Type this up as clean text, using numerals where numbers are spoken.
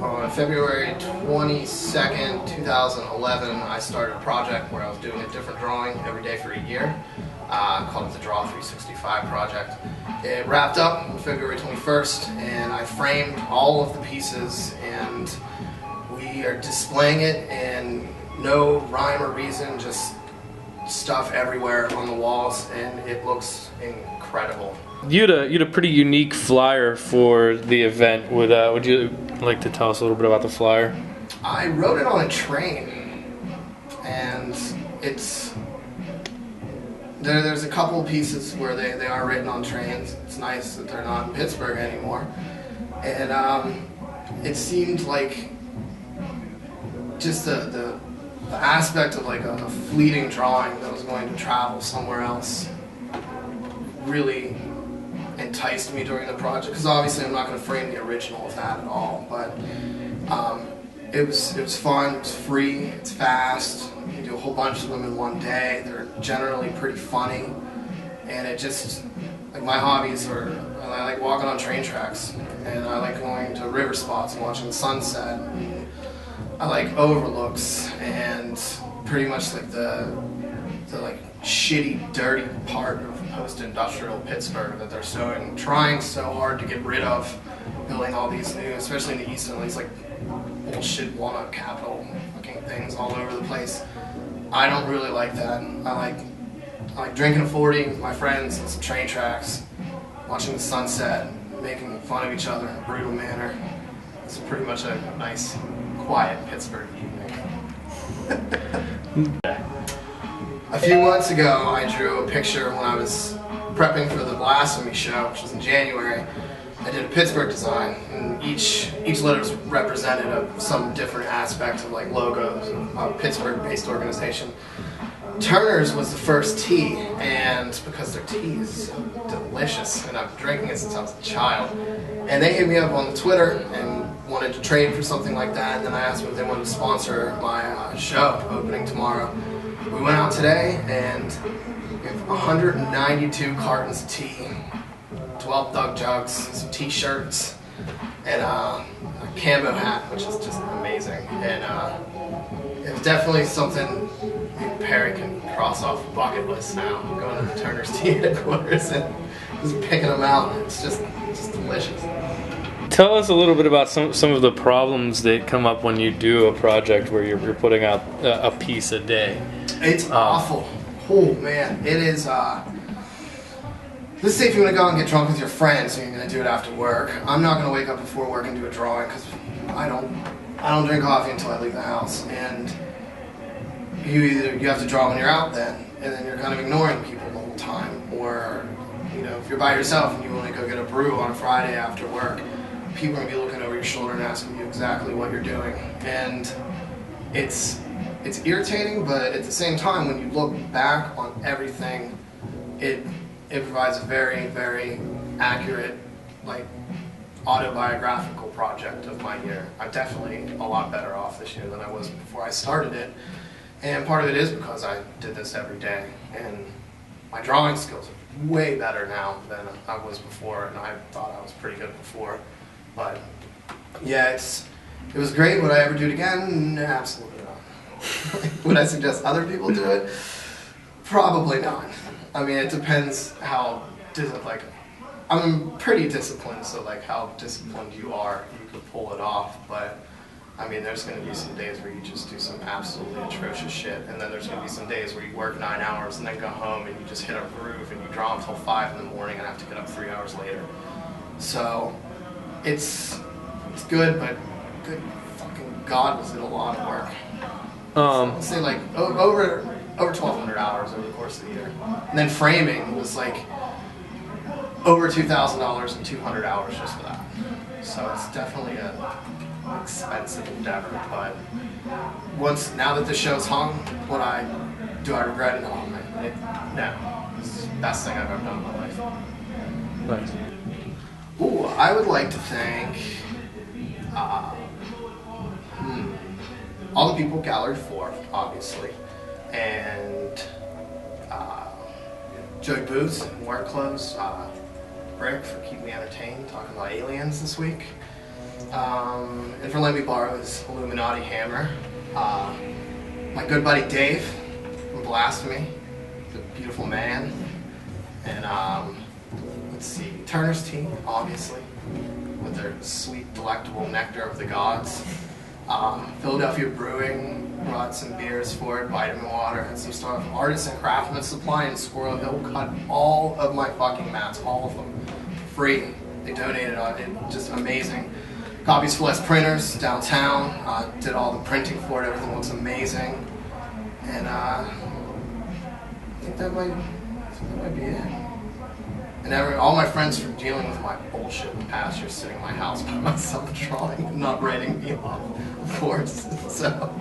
On February 22nd, 2011, I started a project where I was doing a different drawing every day for a year, called it the Draw 365 project. It wrapped up on February 21st, and I framed all of the pieces, and we are displaying it in no rhyme or reason, just stuff everywhere on the walls, and it looks incredible. You had a pretty unique flyer for the event. Would you like to tell us a little bit about the flyer? I wrote it on a train, and there's a couple pieces where they are written on trains. It's nice that they're not in Pittsburgh anymore, and it seemed like just the aspect of like a fleeting drawing that was going to travel somewhere else really enticed me during the project, because obviously I'm not going to frame the original of that at all, but it was fun, it's free, it's fast, you can do a whole bunch of them in one day, they're generally pretty funny, and it just, like my hobbies are, I like walking on train tracks, and I like going to river spots and watching the sunset, and I like overlooks, and pretty much like the like shitty, dirty part of post-industrial Pittsburgh that they're trying so hard to get rid of, building all these new, especially in the East, and these like bullshit walnut capital looking things all over the place. I don't really like that. I like drinking a 40 with my friends on some train tracks, watching the sunset, making fun of each other in a brutal manner. It's pretty much a nice, quiet Pittsburgh evening. A few months ago, I drew a picture when I was prepping for the Blasphome show, which was in January. I did a Pittsburgh design, and each letter was represented of some different aspect of like logos of a Pittsburgh-based organization. Turner's was the first tea, and because their tea is so delicious, and I've been drinking it since I was a child, and they hit me up on Twitter and wanted to trade for something like that, and then I asked them if they wanted to sponsor my show opening tomorrow. We went out today, and we have 192 cartons of tea, 12 Doug jugs, some t-shirts, and a camo hat, which is just amazing. And it's definitely something Perry can cross off the bucket list now. Going to the Turner's Tea headquarters and just picking them out. It's just delicious. Tell us a little bit about some of the problems that come up when you do a project where you're putting out a piece a day. It's awful. Oh man, it is. Let's say if you want to go and get drunk with your friends and you're going to do it after work. I'm not going to wake up before work and do a drawing because I don't drink coffee until I leave the house. And you have to draw when you're out then, and then you're kind of ignoring people the whole time. Or if you're by yourself and you want to go get a brew on a Friday after work, people are going to be looking over your shoulder and asking you exactly what you're doing. And it's irritating, but at the same time, when you look back on everything, it provides a very, very accurate, like, autobiographical project of my year. I'm definitely a lot better off this year than I was before I started it. And part of it is because I did this every day, and my drawing skills are way better now than I was before, and I thought I was pretty good before. But yeah, it was great. Would I ever do it again? Absolutely not. Would I suggest other people do it? Probably not. I mean, it depends how like I'm pretty disciplined, so like how disciplined you are, you can pull it off. But I mean, there's going to be some days where you just do some absolutely atrocious shit, and then there's going to be some days where you work 9 hours and then go home and you just hit a groove and you draw until 5 in the morning and have to get up 3 hours later. So it's good, but good fucking God, was it a lot of work. Let's say like over 1,200 hours over the course of the year. And then framing was like over $2,000 and 200 hours just for that. So it's definitely an expensive endeavor, but now that the show's hung, do I regret it? No, no. It's the best thing I've ever done in my life. Nice. Ooh, I would like to thank all the people Gallery 4, obviously, and Joey Booth in Work Clothes, Rick for keeping me entertained, talking about aliens this week, And for letting me borrow his Illuminati hammer. My good buddy Dave from Blasphome. He's a beautiful man. And let's see, Turner's Tea, obviously, with their sweet, delectable nectar of the gods. Philadelphia Brewing brought some beers for it, vitamin water, and some stuff. Artisan Craftsman Supply in Squirrel Hill cut all of my fucking mats, all of them, free. They donated it, just amazing. Copies for Less Printers downtown, did all the printing for it, everything looks amazing. And I think that might be it. And all my friends for dealing with my bullshit in the past year, sitting in my house by myself drawing and not writing me off, of course. So.